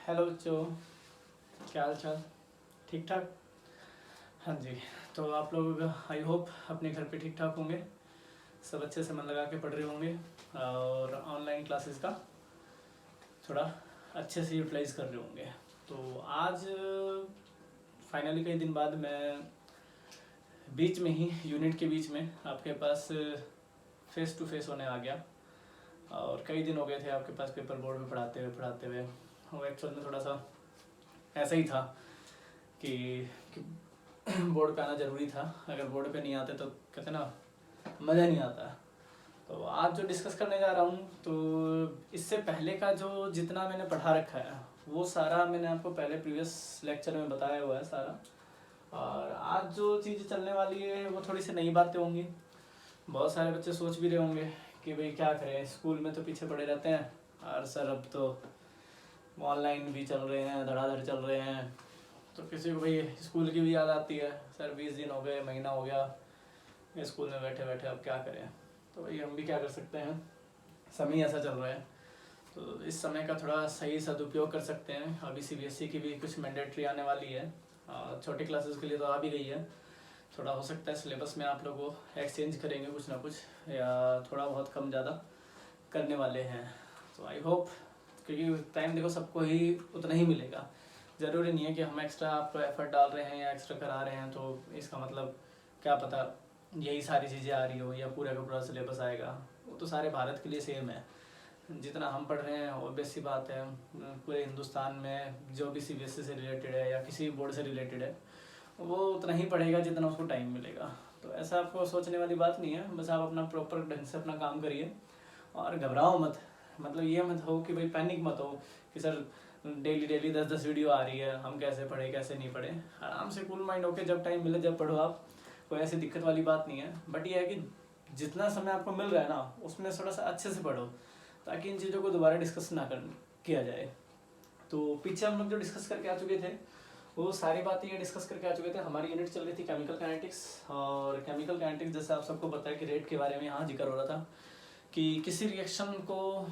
Hello बच्चों, क्या हाल चाल? ठीक ठाक। हाँ जी। तो आप लोग आई होप अपने घर पे ठीक ठाक होंगे, सब अच्छे से मन लगा के पढ़ रहे होंगे और ऑनलाइन क्लासेस का थोड़ा अच्छे से यूटिलाइज कर रहे होंगे। तो आज फाइनली कई दिन बाद मैं बीच में ही यूनिट के बीच में आपके पास फेस टू फेस होने आ गया। और कई दिन हो गए थे आपके पास पेपर बोर्ड में पढ़ाते हुए। वो एक्चुअल में थोड़ा सा ऐसा ही था कि बोर्ड पे आना ज़रूरी था। अगर बोर्ड पे नहीं आते तो कहते ना मज़ा नहीं आता। तो आज जो डिस्कस करने जा रहा हूँ, तो इससे पहले का जो जितना मैंने पढ़ा रखा है वो सारा मैंने आपको पहले प्रीवियस लेक्चर में बताया हुआ है सारा। और आज जो चीज़ चलने वाली है वो थोड़ी सी नई बातें होंगी। बहुत सारे बच्चे सोच भी रहे होंगे कि भाई क्या करें, स्कूल में तो पीछे पड़े रहते हैं और सर अब तो ऑनलाइन भी चल रहे हैं, धड़ाधड़ चल रहे हैं। तो किसी को भाई स्कूल की भी याद आती है, सर 20 दिन हो गए, महीना हो गया स्कूल में बैठे बैठे, अब क्या करें। तो भाई हम भी क्या कर सकते हैं, समय ऐसा चल रहा है तो इस समय का थोड़ा सही सदुपयोग कर सकते हैं। अभी सीबीएसई की भी कुछ मैंडेटरी आने वाली है, छोटी क्लासेस के लिए तो आ भी गई है। थोड़ा हो सकता है सिलेबस में आप लोग वो एक्सचेंज करेंगे कुछ ना कुछ, या थोड़ा बहुत कम ज़्यादा करने वाले हैं। तो आई होप, क्योंकि टाइम देखो सबको ही उतना ही मिलेगा। ज़रूरी नहीं है कि हम एक्स्ट्रा आप एफर्ट डाल रहे हैं या एक्स्ट्रा करा रहे हैं तो इसका मतलब क्या पता यही सारी चीज़ें आ रही हो या पूरा का पूरा सिलेबस आएगा। वो तो सारे भारत के लिए सेम है। जितना हम पढ़ रहे हैं ऑब्वियस सी बात है, पूरे हिंदुस्तान में जो भी सीबीएसई से रिलेटेड है या किसी बोर्ड से रिलेटेड है वो उतना ही पढ़ेगा जितना उसको टाइम मिलेगा। तो ऐसा आपको सोचने वाली बात नहीं है। बस आप अपना प्रॉपर ढंग से अपना काम करिए और घबराओ मत। मतलब ये मत हो कि भाई पैनिक मत हो कि सर डेली 10 वीडियो आ रही है, हम कैसे पढ़े कैसे नहीं पढ़े। आराम से कूल माइंड होके जब टाइम मिले जब पढ़ो आप, कोई ऐसी दिक्कत वाली बात नहीं है। बट ये है कि जितना समय आपको मिल रहा है ना उसमें थोड़ा सा अच्छे से पढ़ो ताकि इन चीज़ों को दोबारा डिस्कस ना किया जाए। तो पीछे हम लोग जो डिस्कस करके आ चुके थे वो सारी बातें ये डिस्कस करके आ चुके थे। हमारी यूनिट चल रही थी केमिकल काइनेटिक्स। और केमिकल काइनेटिक्स जैसे आप सबको पता है कि रेट के बारे में यहाँ जिक्र हो रहा था कि किसी रिएक्शन को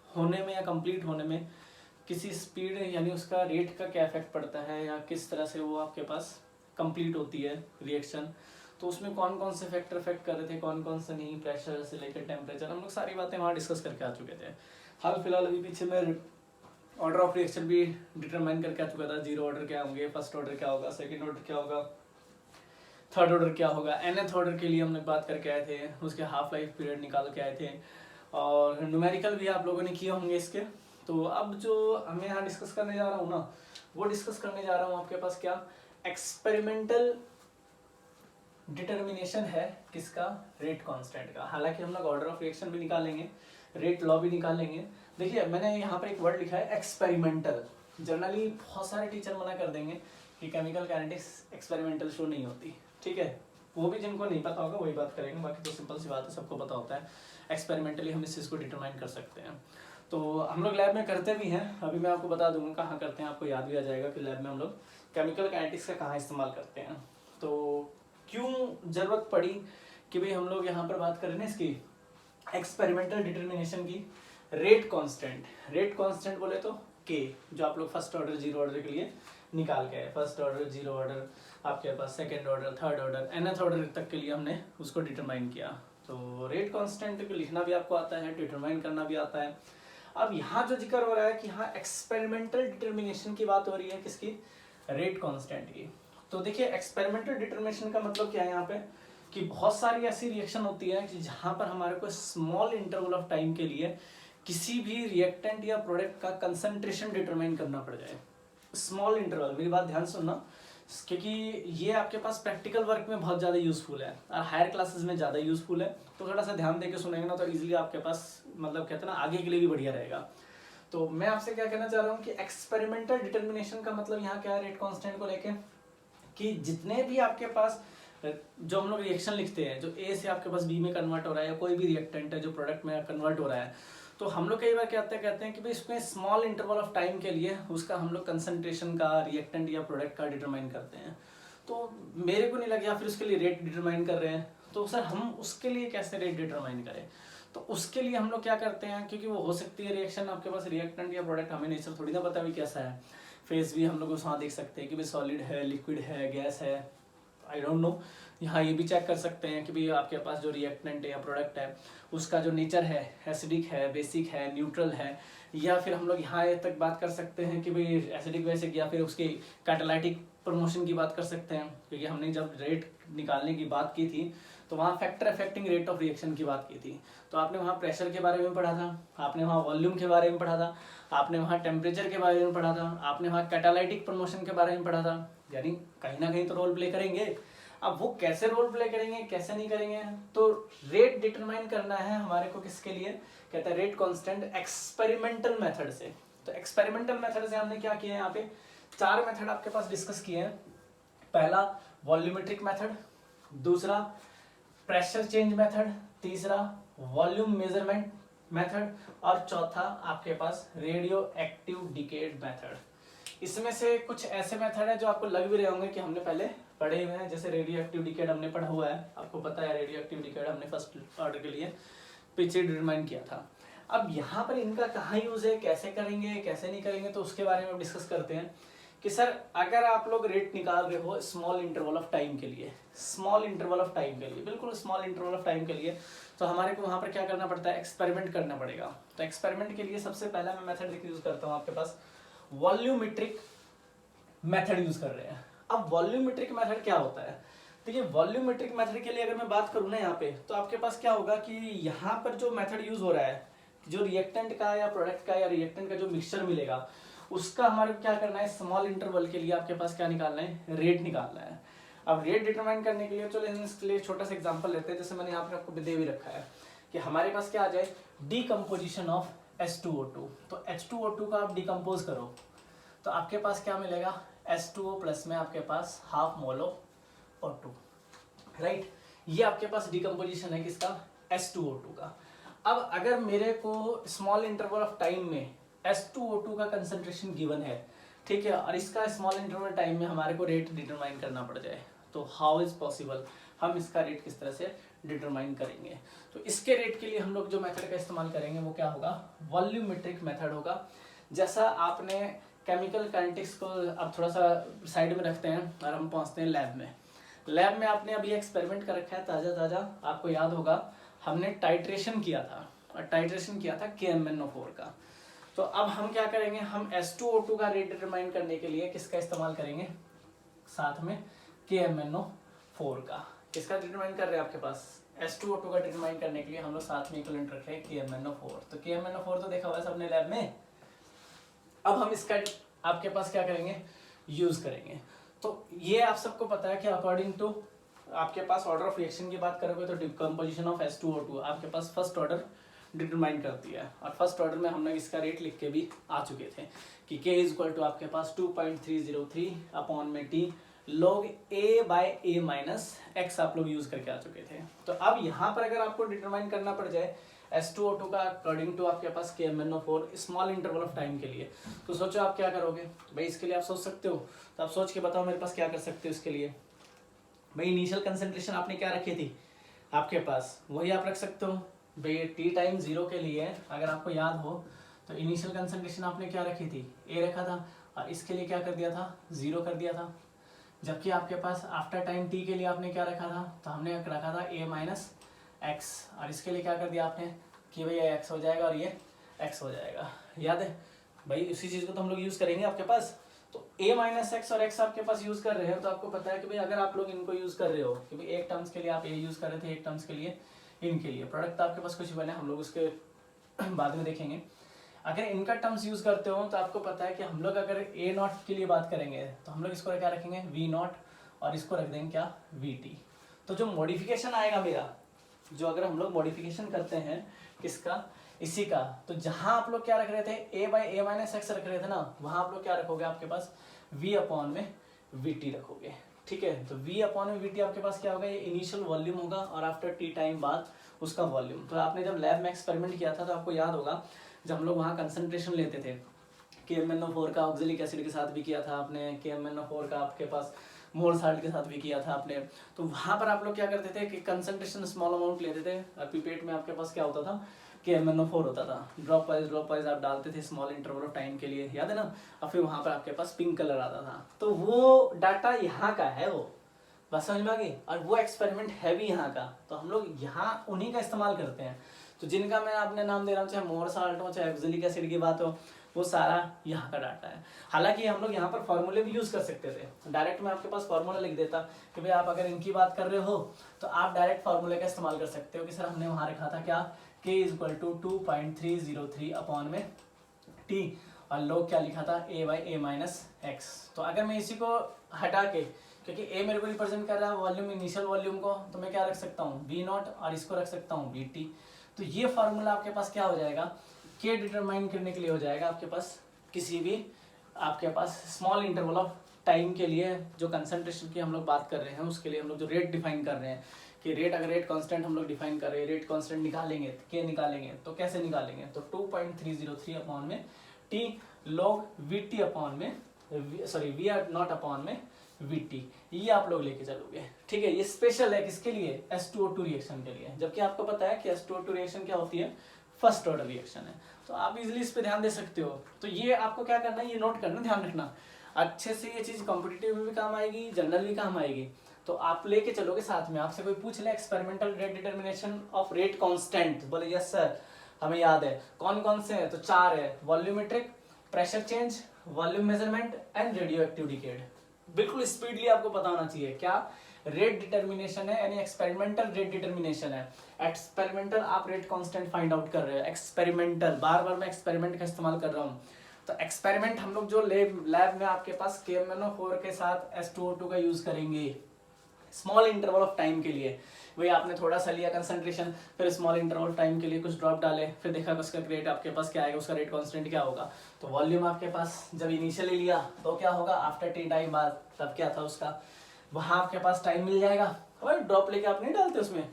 होने में या कंप्लीट होने में किसी स्पीड यानी उसका रेट का क्या इफेक्ट पड़ता है या किस तरह से वो आपके पास कंप्लीट होती है रिएक्शन। तो उसमें कौन कौन से फैक्टर इफेक्ट कर रहे थे, कौन कौन से नहीं, प्रेशर से लेकर टेम्परेचर, हम लोग सारी बातें वहाँ डिस्कस करके आ चुके थे। हाल फिलहाल अभी पीछे में ऑर्डर ऑफ रिएक्शन भी डिटरमाइन करके आ चुका था। 0 ऑर्डर क्या होंगे, फर्स्ट ऑर्डर क्या होगा, सेकंड ऑर्डर क्या होगा, थर्ड ऑर्डर क्या होगा। nth ऑर्डर के लिए हम लोग बात करके आए थे, उसके हाफ लाइफ पीरियड निकाल के आए थे और न्यूमेरिकल भी आप लोगों ने किए होंगे इसके। तो अब जो मैं यहाँ डिस्कस करने जा रहा हूँ ना, वो डिस्कस करने जा रहा हूँ आपके पास क्या, एक्सपेरिमेंटल डिटर्मिनेशन है किसका, रेट कांस्टेंट का। हालांकि हम लोग ऑर्डर ऑफ रिएक्शन भी निकालेंगे, रेट लॉ भी निकालेंगे। देखिए मैंने यहाँ पर एक वर्ड लिखा है एक्सपेरिमेंटल। जनरली बहुत सारे टीचर मना कर देंगे कि केमिकल काइनेटिक्स एक्सपेरिमेंटल शो नहीं होती, ठीक है। वो भी जिनको नहीं पता होगा वही बात करेंगे, बाकी तो सिंपल सी बात है, सबको पता होता है। एक्सपेरिमेंटली हम इस चीज़ को डिटरमाइन कर सकते हैं। तो हम लोग लैब में करते भी हैं, अभी मैं आपको बता दूंगा कहाँ करते हैं, आपको याद भी आ जाएगा कि लैब में हम लोग केमिकल काइनेटिक्स का कहाँ इस्तेमाल करते हैं। तो क्यों ज़रूरत पड़ी कि भाई हम लोग यहाँ पर बात करें ना इसकी एक्सपेरिमेंटल डिटर्मिनेशन की, रेट कांस्टेंट। रेट कांस्टेंट बोले तो के, जो आप लोग फर्स्ट ऑर्डर 0 ऑर्डर के लिए निकाल के आए। फर्स्ट ऑर्डर 0 ऑर्डर आपके पास, second order, third order, nth order तक के लिए हमने उसको डिटरमाइन किया। तो रेट कांस्टेंट को लिखना भी आपको आता है, डिटरमाइन करना भी आता है। अब यहाँ जो जिक्र हो रहा है कि हाँ एक्सपेरिमेंटल डिटर्मिनेशन की बात हो रही है किसकी, रेट कांस्टेंट की। तो देखिए एक्सपेरिमेंटल डिटर्मिनेशन का मतलब क्या है यहाँ पे, कि बहुत सारी ऐसी रिएक्शन होती है कि जहाँ पर हमारे को स्मॉल इंटरवल ऑफ टाइम के लिए किसी भी रिएक्टेंट या प्रोडक्ट का कंसंट्रेशन डिटरमाइन करना पड़ जाए। स्मॉल इंटरवल, मेरी बात ध्यान सुनना, क्योंकि ये आपके पास प्रैक्टिकल वर्क में बहुत ज़्यादा यूजफुल है और हायर क्लासेस में ज़्यादा यूजफुल है। तो थोड़ा सा ध्यान देके सुनेंगे ना तो इजीली आपके पास मतलब कहते हैं ना आगे के लिए भी बढ़िया रहेगा। तो मैं आपसे क्या कहना चाह रहा हूँ कि एक्सपेरिमेंटल डिटर्मिनेशन का मतलब यहाँ क्या है रेट कांस्टेंट को लेके, कि जितने भी आपके पास जो हम लोग रिएक्शन लिखते हैं, जो ए से आपके पास बी में कन्वर्ट हो रहा है या कोई भी रिएक्टेंट है जो प्रोडक्ट में कन्वर्ट हो रहा है, तो हम लोग कई बार कहते हैं कि भाई इसमें स्मॉल इंटरवल ऑफ टाइम के लिए उसका हम लोग कंसंट्रेशन का, रिएक्टेंट या प्रोडक्ट का डिटरमाइन करते हैं। तो मेरे को नहीं लगा फिर उसके लिए रेट डिटरमाइन कर रहे हैं, तो सर हम उसके लिए कैसे रेट डिटरमाइन करें। तो उसके लिए हम लोग क्या करते हैं, क्योंकि वो हो सकती है रिएक्शन आपके पास रिएक्टेंट या प्रोडक्ट, हमें नेचर थोड़ी ना पता भी कैसा है, फेस भी हम लोग वहाँ देख सकते हैं कि भाई सॉलिड है, लिक्विड है, गैस है, आई डोंट नो। यहाँ ये भी चेक कर सकते हैं कि भाई आपके पास जो रिएक्टेंट है या प्रोडक्ट है उसका जो नेचर है, एसिडिक है, बेसिक है, न्यूट्रल है, या फिर हम लोग यहाँ तक बात कर सकते हैं कि भाई एसिडिक बेसिक, या फिर उसके कैटालाइटिक प्रमोशन की बात कर सकते हैं, क्योंकि हमने जब रेट निकालने की बात की थी तो वहाँ factor affecting rate of reaction की बात की थी। तो आपने वहाँ प्रेशर के बारे में पढ़ा था, आपने वहाँ वॉल्यूम के बारे में पढ़ा था, आपने वहाँ टेम्परेचर के बारे में पढ़ा था, आपने वहाँ कैटालाइटिक प्रमोशन के बारे में पढ़ा था, यानी कहीं ना कहीं तो रोल प्ले करेंगे। अब वो कैसे रोल प्ले करेंगे, कैसे नहीं करेंगे, तो रेट डिटरमाइन करना है हमारे को किसके लिए, कहते हैं रेट कांस्टेंट एक्सपेरिमेंटल मेथड से। तो एक्सपेरिमेंटल मेथड से हमने क्या किया है, यहाँ पे 4 मेथड आपके पास डिस्कस किए हैं। पहला वॉल्यूमेट्रिक मेथड, दूसरा प्रेशर चेंज मेथड, तीसरा वॉल्यूम मेजरमेंट मेथड, और चौथा आपके पास रेडियो एक्टिव डिकेड मेथड। इसमें से कुछ ऐसे मेथड है जो आपको लग भी रहे होंगे कि हमने पहले पढ़े हुए हैं, जैसे रेडियो एक्टिव डिकेड हमने पढ़ा हुआ है, आपको पता है रेडियो एक्टिव डिकेड हमने फर्स्ट ऑर्डर के लिए पीछे डिटरमाइन किया था। अब यहाँ पर इनका कहाँ यूज है, कैसे करेंगे, कैसे नहीं करेंगे, तो उसके बारे में डिस्कस करते हैं कि सर अगर आप लोग रेट निकाल रहे हो स्मॉल इंटरवल ऑफ टाइम के लिए, स्मॉल इंटरवल ऑफ टाइम के लिए, बिल्कुल स्मॉल इंटरवल ऑफ टाइम के लिए, तो हमारे को वहाँ पर क्या करना पड़ता है, एक्सपेरिमेंट करना पड़ेगा। तो एक्सपेरिमेंट के लिए सबसे पहला मैं मेथड यूज करता हूँ, आपके पास वॉल्यूमेट्रिक मेथड यूज कर रहे हैं। अब वॉल्यूमेट्रिक मेथड क्या होता है, तो ये वॉल्यूमेट्रिक मेथड के लिए अगर मैं बात करूँ ना यहाँ पे, तो आपके पास क्या होगा कि यहाँ पर जो मेथड यूज हो रहा है, जो रिएक्टेंट का या प्रोडक्ट का या रिएक्टेंट का जो मिक्सचर मिलेगा उसका हमारे को क्या करना है, स्मॉल इंटरवल के लिए आपके पास क्या निकालना है, रेट निकालना है। अब रेट डिटरमाइन करने के लिए चलो इसके लिए छोटा सा एग्जांपल लेते हैं, जैसे मैंने यहाँ पे आपको दे भी रखा है कि हमारे पास क्या आ जाए, डीकम्पोजिशन ऑफ H2O2। तो H2O2 का आप डिकम्पोज करो तो आपके पास क्या मिलेगा, H2O प्लस में आपके पास half mole of O2, right. ये आपके पास डिकम्पोजिशन है किसका, H2O2 का। अब अगर मेरे को स्मॉल इंटरवल ऑफ टाइम में H2O2 का कंसंट्रेशन गिवन है, ठीक है, और इसका स्मॉल इंटरवल टाइम में हमारे को रेट डिटरमाइन करना पड़ जाए, तो हाउ इज पॉसिबल, हम इसका रेट किस तरह से डिटरमाइन करेंगे। तो इसके रेट के लिए हम लोग जो मेथड का इस्तेमाल करेंगे वो क्या होगा, वॉल्यूमेट्रिक मेथड होगा। जैसा आपने केमिकल काइनेटिक्स को अब थोड़ा सा साइड में रखते हैं और हम पहुंचते हैं लैब में। लैब में आपने अभी एक्सपेरिमेंट कर रखा है ताज़ा, आपको याद होगा हमने टाइट्रेशन किया था, और टाइट्रेशन किया था KMnO4 का। तो अब हम क्या करेंगे, हम H2O2 का रेट डिटरमाइन करने के लिए किसका इस्तेमाल करेंगे, साथ में KMnO4 का। किसका डिटरमाइन कर रहे हैं, आपके पास H2O2 का डिटरमाइन करने के लिए हम लोग साथ में इक्विवेलेंट रख रहे हैं KMnO4। तो KMnO4 तो देखा हुआ है सबने लैब में। अब हम इसका आपके पास क्या करेंगे, यूज करेंगे। तो ये आप सबको पता है कि अकॉर्डिंग टू आपके पास ऑर्डर ऑफ रिएक्शन की बात करोगे तो डिकम्पोजिशन ऑफ H2O2 आपके पास फर्स्ट ऑर्डर डिटरमाइन करती है, और फर्स्ट ऑर्डर में हमने इसका रेट लिख के भी आ चुके थे कि K इज इक्वल टू आपके पास 2.303 अपॉन में T log A/A minus x आप लोग यूज करके आ चुके थे। तो अब यहाँ पर अगर आपको डिटरमाइन करना पड़ जाए H2O2 का अकॉर्डिंग टू आपके पास KMnO4 small interval of time के लिए, तो सोचो आप क्या करोगे भाई। इसके लिए आप सोच सकते हो, तो आप सोच के बताओ मेरे पास क्या कर सकते हो इसके लिए। भाई इनिशियल कंसंट्रेशन आपने क्या रखी थी, आपके पास वही आप रख सकते हो भाई। T टाइम 0 के लिए अगर आपको याद हो तो इनिशियल कंसंट्रेशन आपने क्या रखी थी, A रखा था, और इसके लिए क्या कर दिया था, 0 कर दिया था। जबकि आपके पास आफ्टर टाइम T के लिए आपने क्या रखा था, तो हमने रखा था A माइनस एक्स, और इसके लिए क्या कर दिया आपने कि भाई ये x हो जाएगा और ये x हो जाएगा। याद है भाई, उसी चीज़ को तो हम लोग यूज़ करेंगे आपके पास। तो a माइनस एक्स और x आपके पास यूज़ कर रहे हैं, तो आपको पता है कि भाई अगर आप लोग इनको यूज़ कर रहे हो कि भाई एक टर्म्स के लिए आप a यूज़ कर रहे थे, एक टर्म्स के लिए इनके लिए प्रोडक्ट तो आपके पास कुछ बने, हम लोग उसके बाद में देखेंगे। अगर इनका टर्म्स यूज़ करते हो तो आपको पता है कि हम लोग अगर a0 के लिए बात करेंगे तो हम लोग इसको क्या रखेंगे v0, और इसको रख देंगे क्या vt। तो जो मॉडिफिकेशन आएगा मेरा, जो अगर हम लोग मॉडिफिकेशन करते हैं किसका, इसी का, तो जहां आप लोग क्या रख रहे थे A/A माइनस एक्स रख रहे थे ना, वहां आप लोग क्या रखोगे, आपके पास V अपॉन में VT रखोगे। ठीक है, तो V अपॉन में VT आपके पास क्या होगा, ये इनिशियल वॉल्यूम होगा और आफ्टर T टाइम बाद उसका वॉल्यूम। तो आपने जब लैब में एक्सपेरिमेंट किया था तो आपको याद होगा जब हम लोग वहाँ कंसंट्रेशन लेते थे KMnO4 का ऑक्जेलिक एसिड के साथ भी किया था आपने, KMnO4 का आपके पास मोर साल्ट के साथ भी किया था आपने। तो वहाँ पर आप लोग क्या करते थे कि कंसंट्रेशन स्मॉल अमाउंट लेते थे और पिपेट में आपके पास क्या होता था कि MnO4 होता था, ड्रॉप वाइज आप डालते थे स्मॉल इंटरवल ऑफ टाइम के लिए, याद है ना। और फिर वहाँ पर आपके पास पिंक कलर आता था। तो वो डाटा यहाँ का है, वो बस समझ में आ गई। और वो एक्सपेरिमेंट है भी यहाँ का, तो हम लोग यहाँ उन्हीं का इस्तेमाल करते हैं। तो जिनका मैं आपने नाम दे रहा हूँ, चाहे मोर साल्ट हो चाहे एक्जेलिक एसिड की बात हो, वो सारा यहाँ का डाटा है। हालांकि हम लोग यहाँ पर फॉर्मूले भी यूज़ कर सकते थे। डायरेक्ट मैं आपके पास फॉर्मूला लिख देता कि भाई आप अगर इनकी बात कर रहे हो तो आप डायरेक्ट फॉर्मूले का इस्तेमाल कर सकते हो कि सर हमने वहाँ रखा था क्या, K = 2.303 अपॉन में T, और लोग क्या लिखा था A/A-x। तो अगर मैं इसी को हटा के, क्योंकि A मेरे को रिप्रेजेंट कर रहा है वॉल्यूम, इनिशियल वॉल्यूम को, तो मैं क्या रख सकता हूँ V0, और इसको रख सकता हूँ VT। तो ये फार्मूला आपके पास क्या हो जाएगा, K डिटरमाइन करने के लिए हो जाएगा आपके पास किसी भी आपके पास स्मॉल इंटरवल ऑफ टाइम के लिए, जो कंसंट्रेशन की हम लोग बात कर रहे हैं उसके लिए हम लोग जो रेट डिफाइन कर रहे हैं कि रेट, अगर रेट कांस्टेंट हम लोग डिफाइन कर रहे हैं, रेट कांस्टेंट निकालेंगे, K निकालेंगे, तो कैसे निकालेंगे, तो 2.303 अपॉन में T log VT अपॉन में सॉरी V0 अपॉन में VT, ये आप लोग लेके चलोगे। ठीक है, ये स्पेशल है किसके लिए, H2O2 रिएक्शन के लिए, जबकि आपको पता है कि H2O2 रिएक्शन क्या होती है, फर्स्ट ऑर्डर रिएक्शन है। तो आप इजीली इस पे ध्यान दे सकते हो। तो ये आपको क्या करना है, ये नोट करना, ध्यान रखना अच्छे से। ये चीज कॉम्पिटिटिव में भी काम आएगी, जनरल भी काम आएगी। तो आप लेके चलोगे साथ में। आपसे कोई पूछ ले experimental rate determination of rate constant, बोले यस सर हमें याद है, कौन कौन से हैं, तो 4 है, volumetric, pressure change, volume measurement and radio active decade. बिल्कुल स्पीडली आपको पता होना चाहिए क्या रेट डिटर्मिनेशन है, यानी एक्सपेरिमेंटल रेट डिटर्मिनेशन है। एक्सपेरिमेंटल आप रेट कांस्टेंट फाइंड आउट कर रहे हो, एक्सपेरिमेंटल, बार बार मैं एक्सपेरिमेंट का इस्तेमाल कर रहा हूँ। तो एक्सपेरिमेंट हम लोग जो लैब में आपके पास KMnO4 के साथ H2O2 का यूज करेंगे स्मॉल इंटरवल ऑफ टाइम के लिए। वही आपने थोड़ा सा लिया कंसंट्रेशन, फिर स्मॉल इंटरवल टाइम के लिए कुछ ड्रॉप डाले, फिर देखा कि उसका रेट आपके पास क्या आएगा, उसका रेट कांस्टेंट क्या होगा। तो वॉल्यूम आपके पास जब इनिशियली लिया तो क्या होगा, आफ्टर T टाइम बाद तब क्या था उसका, वहां आपके पास टाइम मिल जाएगा। और ड्रॉप लेके आप नहीं डालते उसमें,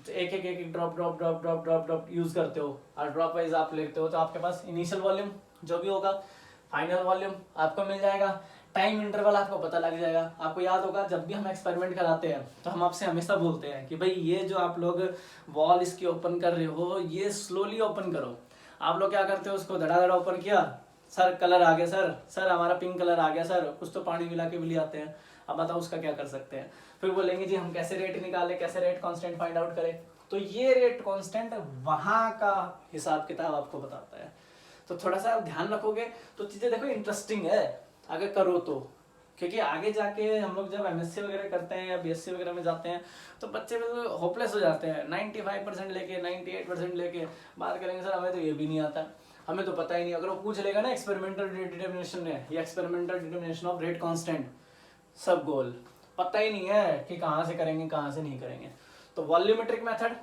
एक एक drop drop drop drop drop drop use करते हो, और ड्रॉप वाइज आप लेते हो, तो आपके पास इनिशियल वॉल्यूम जो भी होगा, फाइनल वॉल्यूम आपको मिल जाएगा, टाइम इंटरवल आपको पता लग जाएगा। आपको याद होगा जब भी हम एक्सपेरिमेंट कराते हैं तो हम आपसे हमेशा बोलते हैं कि भाई ये जो आप लोग वॉल इसकी ओपन कर रहे हो, ये स्लोली ओपन करो। आप लोग क्या करते हो, उसको धड़ाधड़ा ओपन किया, सर कलर आ गया, सर हमारा पिंक कलर आ गया, सर कुछ तो पानी मिला के भी ले आते हैं। अब बताओ उसका क्या कर सकते हैं, फिर बोलेंगे जी हम कैसे रेट निकाले, कैसे रेट कांस्टेंट फाइंड आउट करें। तो ये रेट कांस्टेंट वहां का हिसाब किताब आपको बताता है। तो थोड़ा सा ध्यान रखोगे तो चीजें देखो इंटरेस्टिंग है अगर करो तो, क्योंकि आगे जाके हम लोग जब MSc वगैरह करते हैं या BSc वगैरह में जाते हैं तो बच्चे बिल्कुल होपलेस हो जाते हैं। 95% लेके 98% लेके बात करेंगे, सर हमें तो ये भी नहीं आता, हमें तो पता ही नहीं। अगर वो पूछ लेगा ना एक्सपेरिमेंटल रेट डिटर्मिनेशन है या experimental determination of rate constant, सब गोल, पता ही नहीं है कि कहाँ से करेंगे कहाँ से नहीं करेंगे। तो वॉल्यूमेट्रिक मेथड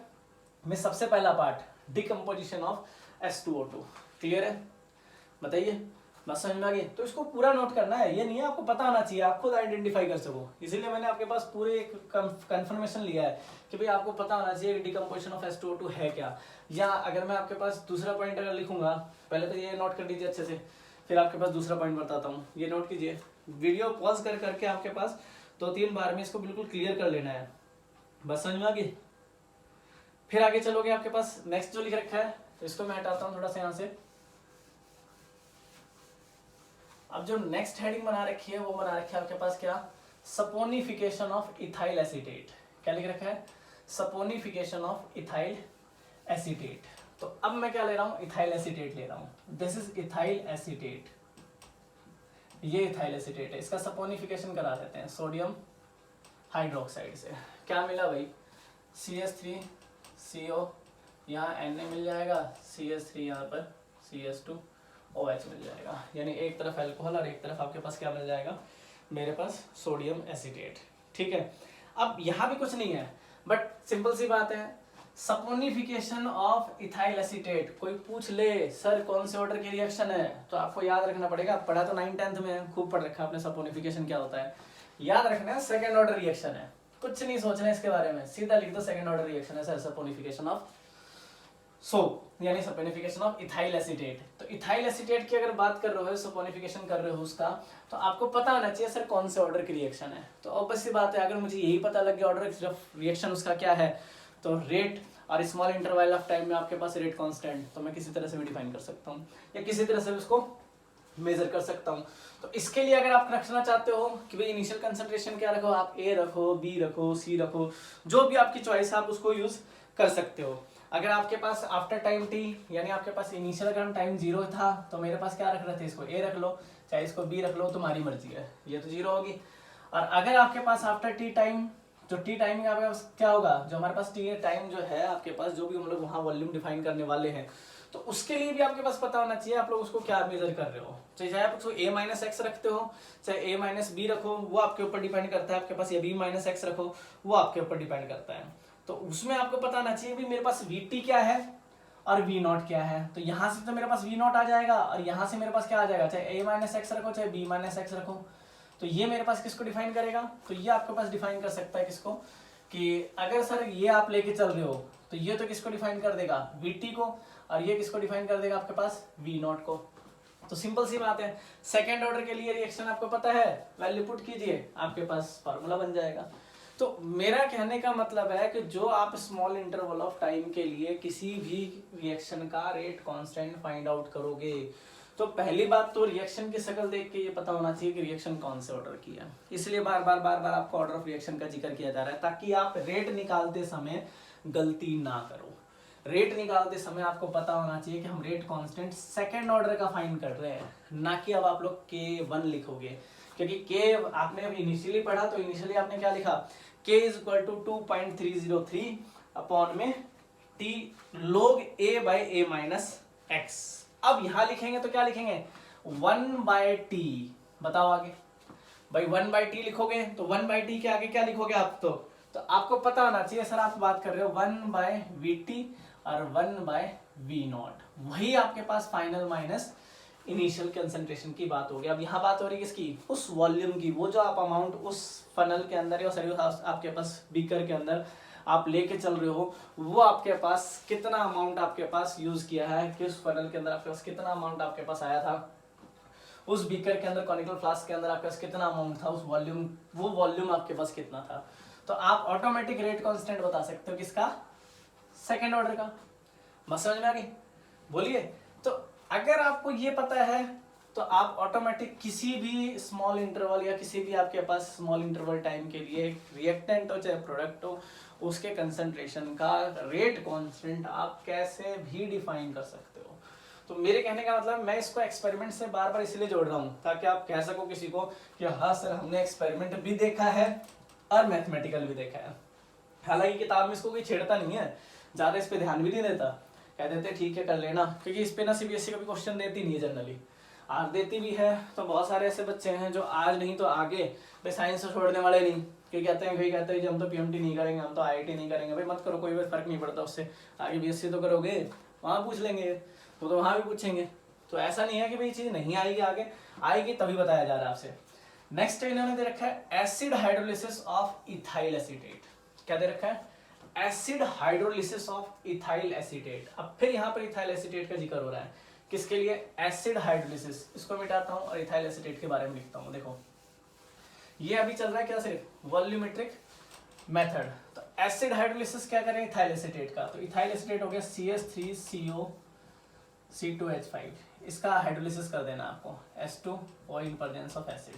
में सबसे पहला part decomposition of H2O2, clear है, बताइए बस समझ में आ गई। तो इसको पूरा नोट करना है, ये नहीं है आपको पता होना चाहिए, आप खुद आइडेंटिफाई कर सको। इसीलिए मैंने आपके पास पूरे एक कंफर्मेशन लिया है कि भाई आपको पता होना चाहिए कि डिकम्पोजिशन ऑफ H2O2 है क्या। या अगर मैं आपके पास दूसरा पॉइंट अगर लिखूंगा, पहले तो ये नोट कर लीजिए अच्छे से, फिर आपके पास दूसरा पॉइंट बताता हूँ। ये नोट कीजिए, वीडियो पॉज कर करके आपके पास 2-3 बार में इसको बिल्कुल क्लियर कर लेना है, बस समझ में आ गई। फिर आगे चलोगे, आपके पास नेक्स्ट जो लिख रखा है इसको मैं हटाता हूँ थोड़ा सा यहाँ से। अब जो नेक्स्ट हेडिंग बना रखी है वो बना रखी है आपके पास क्या, सपोनिफिकेशन ऑफ इथाइल एसीटेट। क्या लिख रखा है, सपोनिफिकेशन ऑफ इथाइल एसीटेट। तो अब मैं क्या ले रहा हूँ, इथाइल एसीटेट ले रहा हूँ। दिस इज इथाइल एसीटेट, ये इथाइल एसीटेट है, इसका सपोनिफिकेशन करा देते हैं सोडियम हाइड्रोक्साइड से। क्या मिला भाई, CH3CO, यहाँ Na मिल जाएगा, CH3 यहाँ पर CH2OH मिल जाएगा, यानी एक तरफ अल्कोहल और एक तरफ आपके पास क्या मिल जाएगा, मेरे पास सोडियम एसीटेट। ठीक है, अब यहाँ भी कुछ नहीं है, बट सिंपल सी बात है, सपोनिफिकेशन ऑफ इथाइल एसीटेट। कोई पूछ ले सर कौन से ऑर्डर की रिएक्शन है, तो आपको याद रखना पड़ेगा, पढ़ा तो 9th-10th में है, खूब पढ़ रखा आपने सपोनिफिकेशन क्या होता है। याद रखना है सेकंड ऑर्डर रिएक्शन है, कुछ नहीं सोचना है इसके बारे में, सीधा लिख दो सेकंड ऑर्डर रिएक्शन है सर सपोनिफिकेशन ऑफ यानी सपोनिफिकेशन ऑफ इथाइल एसीटेट। तो इथाइल एसीटेट की अगर बात कर रहे हो, सपोनिफिकेशन कर रहे हो उसका, तो आपको पता होना चाहिए सर कौन से ऑर्डर की रिएक्शन है। तो ऑब्वियस सी बात है, अगर मुझे यही पता लग गया ऑर्डर सिर्फ रिएक्शन उसका क्या है, तो रेट और स्मॉल इंटरवल ऑफ टाइम में आपके पास रेट कांस्टेंट, तो मैं किसी तरह से भी डिफाइन कर सकता हूँ या किसी तरह से उसको मेजर कर सकता हूँ। तो इसके लिए अगर आप रखना चाहते हो कि भाई इनिशियल कंसंट्रेशन क्या रखो, आप ए रखो, बी रखो, सी रखो, जो भी आपकी चॉइस है आप उसको यूज कर सकते हो। अगर आपके पास आफ्टर टाइम टी, यानी आपके पास इनिशियल अगर टाइम 0 था तो मेरे पास क्या रख रहे थे, इसको ए रख लो चाहे इसको बी रख लो, तुम्हारी मर्जी है, ये तो 0 होगी। और अगर आपके पास आफ्टर टी टाइम, जो टी टाइमिंग आपके पास क्या होगा, जो हमारे पास टी टाइम जो है आपके पास, जो भी हम लोग वहाँ वॉल्यूम डिफाइन करने वाले हैं, तो उसके लिए भी आपके पास पता होना चाहिए आप लोग उसको क्या मेजर कर रहे हो। चाहे आप उसको a माइनस एक्स रखते हो, चाहे a माइनस बी रखो, वो आपके ऊपर डिपेंड करता है आपके पास, या b माइनस एक्स रखो, वो आपके ऊपर डिपेंड करता है। तो उसमें आपको पता होना चाहिए भी मेरे पास vt क्या है और v नॉट क्या है। तो यहाँ से तो मेरे पास v नॉट आ जाएगा और यहाँ से मेरे पास क्या आ जाएगा, चाहे a माइनस एक्स रखो चाहे b माइनस एक्स रखो, तो ये मेरे पास किसको डिफाइन करेगा, तो ये आपके पास डिफाइन कर सकता है किसको, कि अगर सर ये आप लेके चल रहे हो तो ये तो किसको डिफाइन कर देगा, vt को, और ये किसको डिफाइन कर देगा आपके पास, v नॉट को। तो सिंपल सी बात है, सेकेंड ऑर्डर के लिए रिएक्शन आपको पता है, वैल्यू पुट कीजिए, आपके पास फार्मूला बन जाएगा। तो मेरा कहने का मतलब है कि जो आप स्मॉल इंटरवल ऑफ टाइम के लिए किसी भी रिएक्शन का रेट कांस्टेंट फाइंड आउट करोगे, तो पहली बात तो रिएक्शन की शक्ल देख के ये पता होना चाहिए कि रिएक्शन कौन से ऑर्डर की है। इसलिए बार बार आपको ऑर्डर ऑफ रिएक्शन का जिक्र किया जा रहा है, ताकि आप रेट निकालते समय गलती ना करो। रेट निकालते समय आपको पता होना चाहिए कि हम रेट कांस्टेंट सेकंड ऑर्डर का फाइंड कर रहे हैं, ना कि अब आप लोग K1 लिखोगे, क्योंकि K आपने अभी इनिशियली पढ़ा, तो इनिशियली आपने क्या लिखा, K is equal to 2.303 upon में T log A by A minus x. अब यहां लिखेंगे तो क्या लिखेंगे, 1/t, बताओ आगे भाई 1/t लिखोगे तो 1/t के आगे क्या लिखोगे आप, तो आपको पता होना चाहिए सर आप बात कर रहे हो 1/vt और 1/v नॉट, वही आपके पास फाइनल माइनस इनिशियल कंसंट्रेशन की बात हो गई। अब यहाँ बात हो रही है किसकी, उस वॉल्यूम की, वो जो आप अमाउंट उस फनल के अंदर या सॉरी आपके पास बीकर के अंदर आप लेके चल रहे हो, वो आपके पास कितना अमाउंट आपके पास यूज किया है, किस फनल के अंदर आपके पास कितना अमाउंट आपके पास आया था, उस बीकर के अंदर कॉनिकल फ्लास्क के अंदर आपके पास कितना अमाउंट था, उस वॉल्यूम, वो वॉल्यूम आपके पास कितना था, तो आप ऑटोमेटिक रेट कांस्टेंट बता सकते हो किसका, सेकंड ऑर्डर का। बस समझ में आ गई, बोलिए। तो अगर आपको ये पता है तो आप ऑटोमेटिक किसी भी स्मॉल इंटरवल या किसी भी आपके पास स्मॉल इंटरवल टाइम के लिए रिएक्टेंट हो चाहे प्रोडक्ट हो, उसके कंसंट्रेशन का रेट कांस्टेंट आप कैसे भी डिफाइन कर सकते हो। तो मेरे कहने का मतलब मैं इसको एक्सपेरिमेंट से बार बार इसलिए जोड़ रहा हूँ ताकि आप कह सको किसी को कि हाँ सर हमने एक्सपेरिमेंट भी देखा है और मैथमेटिकल भी देखा है। हालांकि किताब में इसको कोई छेड़ता नहीं है, ज्यादा इस पे ध्यान भी नहीं देता, कह देते ठीक है कर लेना, क्योंकि इस पे ना सीबीएसई कभी क्वेश्चन देती नहीं है जनरली, आज देती भी है तो बहुत सारे ऐसे बच्चे हैं जो आज नहीं तो आगे भाई साइंस से छोड़ने वाले नहीं, कि कहते हैं भाई कहते हैं हम तो पीएमटी नहीं करेंगे, हम तो आईआईटी नहीं करेंगे, भाई मत करो, कोई फर्क नहीं पड़ता उससे, आगे बीएससी तो करोगे, वहाँ पूछ लेंगे, वो तो वहाँ भी पूछेंगे। तो ऐसा नहीं है कि भाई चीज नहीं आएगी, आगे आएगी तभी बताया जा रहा है आपसे। नेक्स्ट इन्होंने दे रखा है acid hydrolysis of ethyl acetate. क्या दे रखा है, acid hydrolysis of ethyl acetate. अब फिर यहाँ पर इथाइल एसीटेट का जिक्र हो रहा है, किसके लिए, एसिड हाइड्रोलिसिस। इसको मिटाता हूँ और इथाइल एसीटेट के बारे में लिखता हूँ। देखो ये अभी चल रहा है क्या, सिर्फ वॉल्यूमेट्रिक मेथड। तो एसिड हाइड्रोलिसिस क्या करें इथाइल एसीटेट का, तो इथाइल एसीटेट हो गया CH3CO C2H5, इसका हाइड्रोलिसिस कर देना आपको H2 O in presence of acid.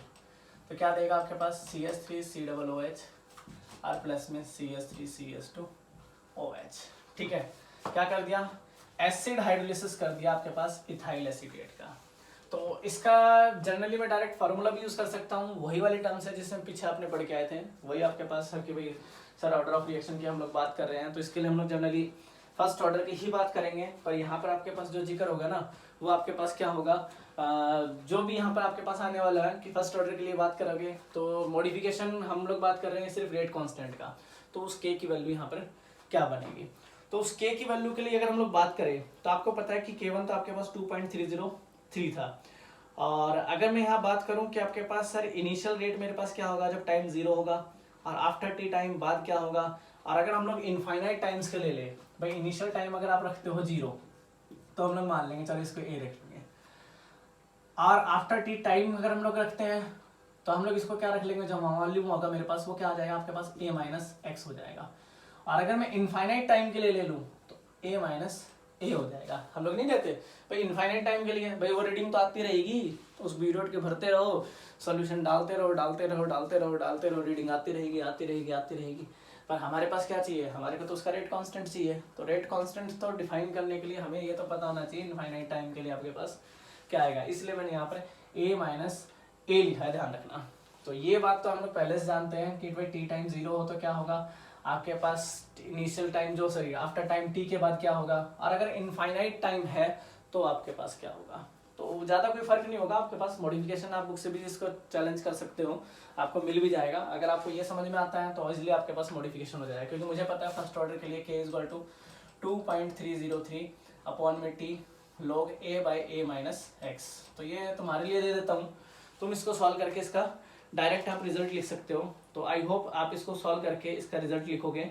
तो क्या देगा आपके पास CH3COOH और प्लस में CH3CH2OH। ठीक है, क्या कर दिया, एसिड हाइड्रोलिसिस कर दिया आपके पास इथाइल एसीटेट का। तो इसका जनरली मैं डायरेक्ट फार्मूला भी यूज कर सकता हूँ, वही वाले टर्म्स है जिसमें पीछे आपने पढ़ के आए थे, वही आपके पास है कि भाई सर ऑर्डर ऑफ रिएक्शन की हम लोग बात कर रहे हैं, तो इसके लिए हम लोग जनरली फर्स्ट ऑर्डर की ही बात करेंगे। पर यहाँ पर आपके पास जो जिक्र होगा ना, वो आपके पास क्या होगा, जो भी यहाँ पर आपके पास आने वाला है कि फर्स्ट ऑर्डर के लिए बात करोगे तो मॉडिफिकेशन हम लोग बात कर रहे हैं सिर्फ रेट कांस्टेंट का, तो उस के की वैल्यू यहाँ पर क्या बनेगी। तो उस के की वैल्यू के लिए अगर हम लोग बात करें तो आपको पता है कि K1 तो आपके पास 2.303 था, और अगर मैं यहाँ बात करूँ कि आपके पास सर इनिशियल रेट मेरे पास क्या होगा जब टाइम 0 होगा, और आफ्टर टी टाइम बाद क्या होगा, और अगर हम लोग इनफाइनाइट टाइम्स के ले भाई इनिशियल टाइम अगर आप रखते हो 0 तो हम लोग मान लेंगे, चलो इसको ए रख लेंगे। और आफ्टर टी टाइम अगर हम लोग रखते हैं तो हम लोग इसको क्या रख लेंगे, जो वॉल्यूम होगा मेरे पास वो क्या आ जाएगा आपके पास, a माइनस एक्स हो जाएगा। और अगर मैं इनफाइनाइट टाइम के लिए ले लूँ तो a माइनस ए हो जाएगा। हम लोग नहीं देते भाई इनफाइनाइट टाइम के लिए, भाई वो रीडिंग तो आती रहेगी, उस पीरियड के भरते रहो, सॉल्यूशन डालते रहो डालते रहो डालते रहो डालते रहो, रीडिंग आती रहेगी आती रहेगी आती रहेगी। पर हमारे पास क्या चाहिए, हमारे को तो उसका रेट कांस्टेंट चाहिए। तो रेट कांस्टेंट तो डिफाइन करने के लिए हमें ये तो पता होना चाहिए इनफाइनाइट टाइम के लिए आपके पास क्या आएगा, इसलिए मैंने यहाँ पर a माइनस ए लिखा है, ध्यान रखना। तो ये बात तो हम लोग पहले से जानते हैं कि भाई टी टाइम 0 हो तो क्या होगा आपके पास, इनिशियल टाइम जो सॉरी आफ्टर टाइम टी के बाद क्या होगा, और अगर इनफाइनाइट टाइम है तो आपके पास क्या होगा। तो ज़्यादा कोई फर्क नहीं होगा आपके पास, मॉडिफिकेशन आप बुक से भी इसको चैलेंज कर सकते हो, आपको मिल भी जाएगा। अगर आपको ये समझ में आता है तो इसलिए आपके पास मॉडिफिकेशन हो जाएगा, क्योंकि मुझे पता है फर्स्ट ऑर्डर के लिए k इक्वल टू 2.303 अपॉन में t log a by a minus x. तो ये तुम्हारे लिए दे देता हूँ, तुम इसको सॉल्व करके इसका डायरेक्ट आप रिजल्ट लिख सकते हो। तो आई होप आप इसको सॉल्व करके इसका रिजल्ट लिखोगे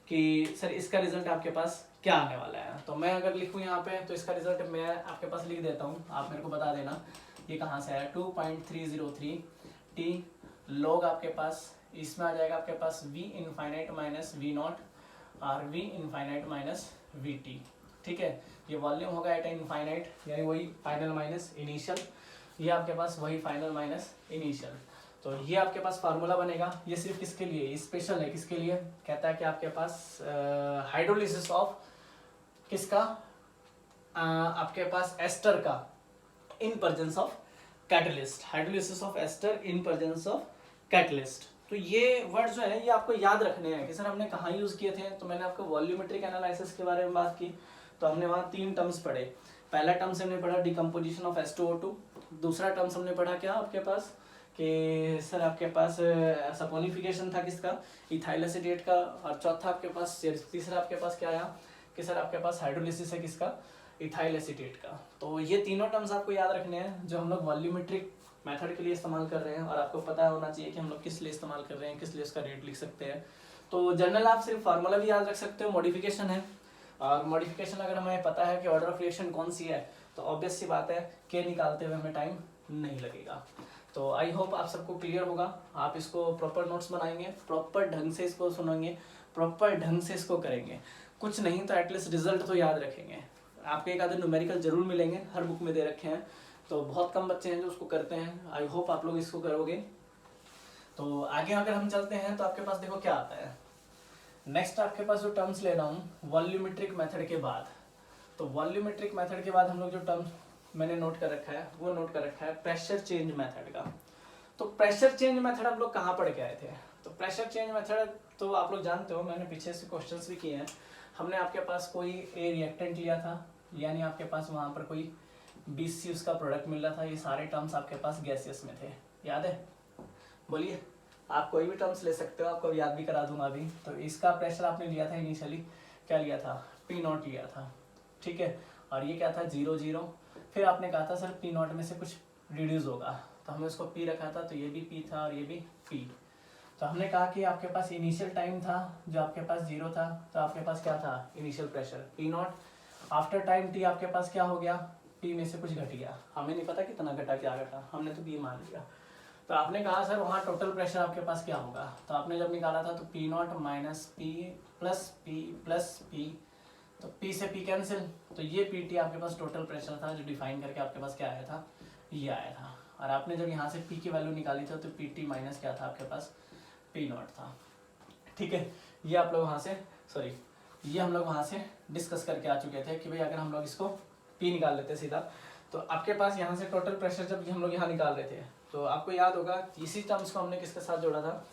कि सर इसका रिजल्ट आपके पास क्या आने वाला है। तो मैं अगर लिखूँ यहाँ पे तो इसका रिजल्ट मैं आपके पास लिख देता हूँ, आप मेरे को बता देना ये कहाँ से आया। 2.303 टी लॉग आपके पास इसमें आ जाएगा आपके पास v infinite minus V naught और v infinite minus V T. ठीक है, ये वॉल्यूम होगा एट इनफाइनाइट, यानी वही फाइनल माइनस इनिशियल, ये आपके पास वही फाइनल माइनस इनिशियल। तो ये आपके पास फार्मूला बनेगा। ये सिर्फ किसके लिए स्पेशल है, किसके लिए कहता है कि आपके पास हाइड्रोलिसिस ऑफ किसका, आपके पास एस्टर का in presence of catalyst, hydrolysis of ester in presence of catalyst. तो ये वर्ड जो है ये आपको याद रखने हैं कि सर हमने कहाँ यूज किए थे। तो मैंने आपको वॉल्यूमेट्रिक एनालिसिस के बारे में बात की, तो हमने वहाँ 3 टर्म्स पढ़े। पहला टर्म्स हमने पढ़ा डिकम्पोजिशन ऑफ H2O2, दूसरा टर्म्स हमने पढ़ा क्या आपके पास कि सर आपके पास सपोनिफिकेशन था किसका, इथाइल एसीटेट का, और चौथा आपके पास तीसरा आपके पास क्या आया कि सर आपके पास हाइड्रोलिसिस है किसका, इथाइल एसीटेट का। तो ये तीनों टर्म्स आपको याद रखने हैं जो हम लोग वॉल्यूमेट्रिक मेथड के लिए इस्तेमाल कर रहे हैं, और आपको पता होना चाहिए कि हम लोग किस लिए इस्तेमाल कर रहे हैं, किस लिए उसका रेट लिख सकते हैं। तो जनरल आप सिर्फ फार्मूला भी याद रख सकते हो, मॉडिफिकेशन है, और मॉडिफिकेशन अगर हमें पता है कि ऑर्डर ऑफ रिएक्शन कौन सी है तो ऑब्वियस सी बात है के निकालते हुए हमें टाइम नहीं लगेगा। तो आई होप आप सबको क्लियर होगा, आप इसको प्रॉपर नोट्स बनाएंगे, प्रॉपर ढंग से इसको सुनेंगे, प्रॉपर ढंग से इसको करेंगे, कुछ नहीं तो एटलीस्ट रिजल्ट तो याद रखेंगे। आपके एक आधे न्यूमेरिकल जरूर मिलेंगे, हर बुक में दे रखे हैं, तो बहुत कम बच्चे हैं जो उसको करते हैं। आई होप आप लोग इसको करोगे। तो आगे अगर हम चलते हैं तो आपके पास देखो क्या आता है। नेक्स्ट आपके पास जो टर्म्स ले रहा हूँ वॉल्यूमेट्रिक मेथड के बाद, तो वॉल्यूमेट्रिक मेथड के बाद हम लोग जो टर्म्स मैंने नोट कर रखा है वो नोट कर रखा है प्रेशर चेंज मेथड का। तो प्रेशर चेंज मेथड आप लोग कहाँ पढ़ के आए थे। तो प्रेशर चेंज मेथड तो आप लोग जानते हो, मैंने पीछे से क्वेश्चंस भी किए हैं। हमने आपके पास कोई ए रिएक्टेंट लिया था, यानी आपके पास वहाँ पर कोई 20 सी उसका प्रोडक्ट मिल रहा था, ये सारे टर्म्स आपके पास गैसियस में थे, याद है, बोलिए। आप कोई भी टर्म्स ले सकते हो, आपको याद भी करा दूंगा अभी। तो इसका प्रेशर आपने लिया था इनिशियली, क्या लिया था, P0 लिया था, ठीक है, और ये क्या था 0 0। फिर आपने कहा था सर P0 में से कुछ रिड्यूस होगा, तो हमने उसको P रखा था, तो ये भी P था और ये भी P। तो हमने कहा कि आपके पास इनिशियल टाइम था जो आपके पास 0 था, तो आपके पास क्या था initial pressure P0। After time T आपके पास क्या हो गया, P में से कुछ घट गया, हमें नहीं पता कितना घटा क्या घटा, हमने तो P मान लिया। तो आपने कहा सर वहाँ टोटल प्रेशर आपके पास क्या होगा, तो आपने जब निकाला था तो P0 minus P plus P, तो P से P कैंसिल, तो ये PT आपके पास टोटल प्रेशर था जो डिफाइन करके आपके पास क्या आया था, ये आया था। और आपने जब यहाँ से P की वैल्यू निकाली थी तो PT माइनस क्या था आपके पास P0 था, ठीक है। ये आप लोग वहाँ से ये हम लोग वहाँ से डिस्कस करके आ चुके थे कि भाई अगर हम लोग इसको P निकाल लेते सीधा, तो आपके पास यहाँ से टोटल प्रेशर जब हम लोग यहाँ निकाल रहे थे तो आपको याद होगा इसी टर्म्स को हमने किसके साथ जोड़ा था,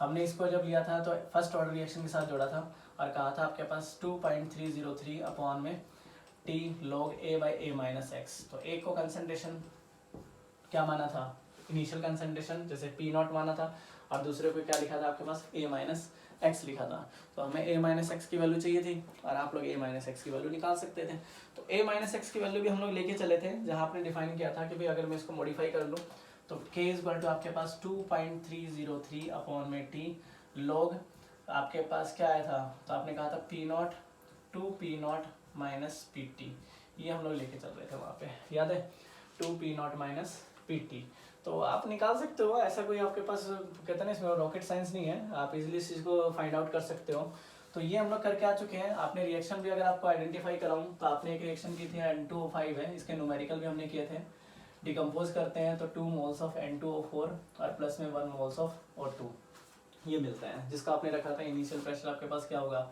हमने इसको जब लिया था तो फर्स्ट ऑर्डर रिएक्शन के साथ जोड़ा था और कहा था आपके पास 2.303 अपॉन में T log A by A minus x. तो एक को कंसंट्रेशन क्या माना था, इनिशियल कंसंट्रेशन जैसे P0 माना था, और दूसरे को क्या लिखा था आपके पास A माइनस एक्स लिखा था। तो हमें A माइनस एक्स की वैल्यू चाहिए थी और आप लोग A माइनस एक्स की वैल्यू निकाल सकते थे। तो A माइनस एक्स की वैल्यू भी हम लोग लेके चले थे, जहाँ आपने डिफाइन किया था कि भाई अगर मैं इसको मॉडिफाई कर लूँ तो K इक्वल टू आपके पास 2.303 अपॉन में T log आपके पास क्या आया था, तो आपने कहा था P0 2p0 माइनस पी, ये हम लोग लेके चल रहे थे वहाँ पे, याद है, 2p0 माइनस पी। तो आप निकाल सकते हो, ऐसा कोई आपके पास कहते हैं ना इसमें रॉकेट साइंस नहीं है, आप इजीली इस चीज़ को फाइंड आउट कर सकते हो। तो ये हम लोग करके आ चुके हैं। आपने रिएक्शन भी अगर आपको आइडेंटिफाई कराऊँ तो आपने एक रिएक्शन की थी N2O5 है, इसके न्यूमेरिकल भी हमने किए थे। डिकम्पोज करते हैं तो 2 मोल्स ऑफ N2O4 और प्लस में 1 मोल्स ऑफ O2 ये मिलता है, जिसका आपने रखा था इनिशियल प्रेशर आपके पास क्या होगा,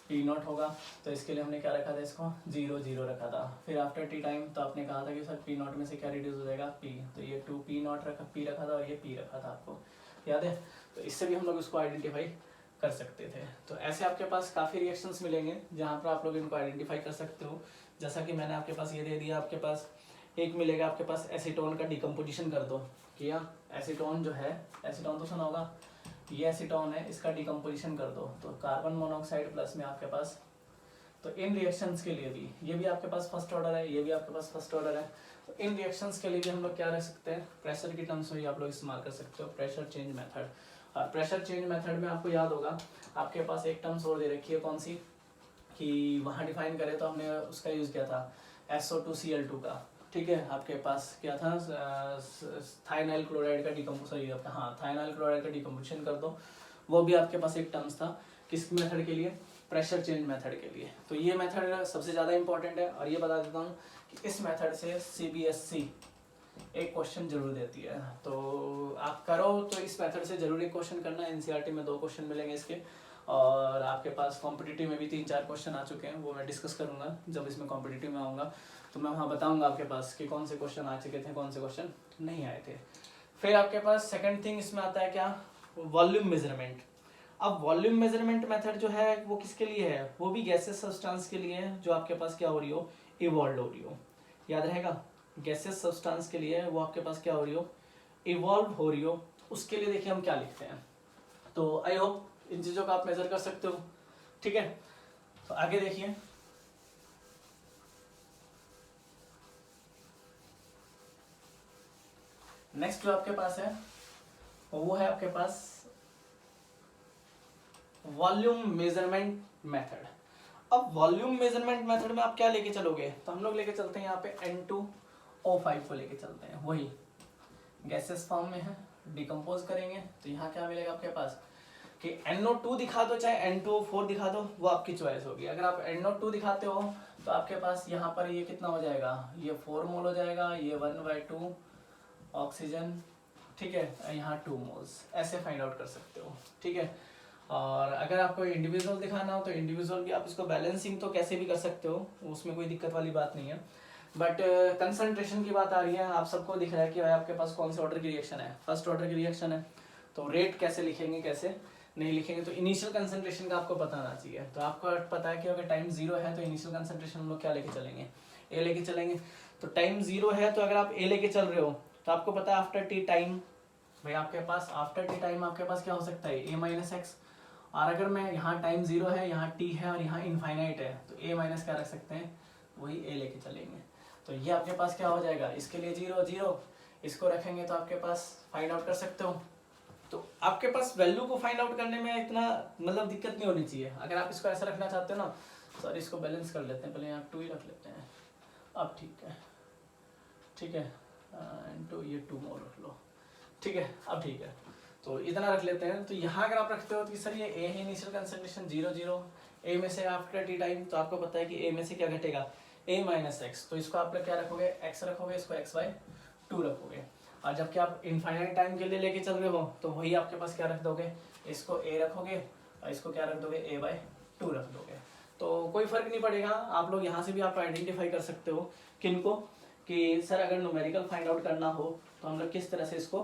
P0 होगा। तो इसके लिए हमने क्या रखा था, इसको 0 रखा था। फिर आफ्टर टी टाइम तो आपने कहा था कि सर P0 में से क्या रिड्यूस हो जाएगा, P, तो ये 2p0 रखा, P रखा था और ये P रखा था, आपको याद है। तो इससे भी हम लोग उसको आइडेंटिफाई कर सकते थे। तो ऐसे आपके पास काफ़ी रिएक्शंस मिलेंगे जहाँ पर आप लोग इनको आइडेंटिफाई कर सकते हो। जैसा कि मैंने आपके पास ये दे दिया, आपके पास एक मिलेगा आपके पास एसीटोन का डिकम्पोजिशन कर दो, किया, एसीटोन जो है, एसीटोन तो सुना होगा, ये एसीटोन है, इसका डिकम्पोजिशन कर दो तो कार्बन मोनोऑक्साइड प्लस में आपके पास, तो इन रिएक्शंस के लिए भी, ये भी आपके पास फर्स्ट ऑर्डर है, ये भी आपके पास फर्स्ट ऑर्डर है, तो इन रिएक्शंस के लिए भी हम लोग क्या रख सकते हैं, प्रेशर की टर्म्स में आप लोग इस्तेमाल कर सकते हो, प्रेशर चेंज मेथड। और प्रेशर चेंज मेथड में आपको याद होगा आपके पास एक टर्म्स और दे रखी है, कौन सी, कि वहाँ डिफाइन करें तो हमने उसका यूज़ किया था SO2Cl2 का, ठीक है। आपके पास क्या था, थाइनाइल क्लोराइड का डिकम्पोजिशन, हाँ थाइनाइल क्लोराइड का डिकम्पोजिशन कर दो, वो भी आपके पास एक टर्म्स था, किस मेथड के लिए, प्रेशर चेंज मेथड के लिए। तो ये मेथड सबसे ज़्यादा इंपॉर्टेंट है। और ये बता देता हूँ कि इस मेथड से CBSE एक क्वेश्चन जरूर देती है, तो आप करो तो इस मेथड से जरूर एक क्वेश्चन करना। NCERT में 2 क्वेश्चन मिलेंगे इसके, और आपके पास कॉम्पिटिटिव में भी 3-4 क्वेश्चन आ चुके हैं, वो मैं डिस्कस करूंगा जब इसमें कॉम्पिटिटिव में आऊँगा, तो मैं वहाँ बताऊंगा आपके पास कि कौन से क्वेश्चन आ चुके थे, कौन से क्वेश्चन नहीं आए थे। फिर आपके पास सेकंड थिंग इसमें आता है क्या, वॉल्यूम मेजरमेंट। अब वॉल्यूम मेजरमेंट मेथड जो है वो किसके लिए है, वो भी गैसेस सब्सटेंस के लिए है, जो आपके पास क्या हो रही हो, इवॉल्व हो रही हो, याद रहेगा, गैसेस सब्सटेंस के लिए वो आपके पास क्या हो रही हो, इवॉल्व हो रही हो। उसके लिए देखिए हम क्या लिखते हैं, तो आई होप इन चीज़ों का आप मेजर कर सकते हो, ठीक है। तो आगे देखिए, नेक्स्ट जो आपके पास है वो है आपके पास वॉल्यूम मेजरमेंट मेथड। अब वॉल्यूम मेजरमेंट मेथड में आप क्या लेके चलोगे, तो हम लोग लेके चलते हैं यहाँ पे N2O5 को लेके चलते हैं, वही गैसेस फॉर्म में है, डिकम्पोज करेंगे तो यहाँ क्या मिलेगा आपके पास कि NO2 दिखा दो चाहे N2O4 दिखा दो, वो आपकी चॉइस होगी। अगर आप NO2 दिखाते हो तो आपके पास यहाँ पर ये कितना हो जाएगा, ये 4 मोल हो जाएगा, ये 1/2 ऑक्सीजन, ठीक है, यहाँ 2 मोल्स, ऐसे फाइंड आउट कर सकते हो, ठीक है। और अगर आपको इंडिविजुअल दिखाना हो तो इंडिविजुअल भी आप इसको बैलेंसिंग तो कैसे भी कर सकते हो, उसमें कोई दिक्कत वाली बात नहीं है। बट कंसंट्रेशन की बात आ रही है, आप सबको दिख रहा है कि भाई आपके पास कौन से ऑर्डर की रिएक्शन है, फर्स्ट ऑर्डर की रिएक्शन है, तो रेट कैसे लिखेंगे कैसे नहीं लिखेंगे, तो इनिशियल कंसंट्रेशन का आपको पता आना चाहिए। तो आपको पता है कि अगर टाइम 0 है तो इनिशियल कंसंट्रेशन हम लोग क्या लेके चलेंगे, A लेके चलेंगे। तो टाइम 0 है तो अगर आप A लेके चल रहे हो तो आपको पता है आफ्टर टी टाइम, भाई आपके पास आफ्टर टी टाइम आपके पास क्या हो सकता है, A-x। और अगर मैं यहाँ टाइम 0 है, यहाँ t है और यहाँ इनफाइनाइट है, तो A- क्या रख सकते हैं, वही A लेके चलेंगे। तो ये आपके पास क्या हो जाएगा, इसके लिए 0 इसको रखेंगे तो आपके पास फाइंड आउट कर सकते हो। तो आपके पास वैल्यू को फाइंड आउट करने में इतना मतलब दिक्कत नहीं होनी चाहिए। अगर आप इसको ऐसा रखना चाहते हो ना, सर इसको बैलेंस कर लेते हैं, पहले यहाँ 2 ही रख लेते हैं, अब ठीक है, ठीक है, तो ये 2 मोल रख लो, ठीक है, अब ठीक है, तो इतना रख लेते हैं। तो यहाँ अगर आप रखते हो तो सर ये A है, इनिशियल कंसंट्रेशन 0 A में से आफ्टर टी टाइम, तो आपको पता है कि A में से क्या घटेगा, A-x, तो इसको आप क्या रखोगे, x रखोगे, इसको x/2 रखोगे। और जबकि आप इनफाइनाइट टाइम के लिए लेके चल रहे हो तो वही आपके पास क्या रख दोगे, इसको A रखोगे और इसको क्या रख दोगे, A/2 रख दोगे। तो कोई फर्क नहीं पड़ेगा, आप लोग यहाँ से भी आप आइडेंटिफाई कर सकते हो किनको, कि सर अगर न्यूमेरिकल फाइंड आउट करना हो तो हम लोग किस तरह से इसको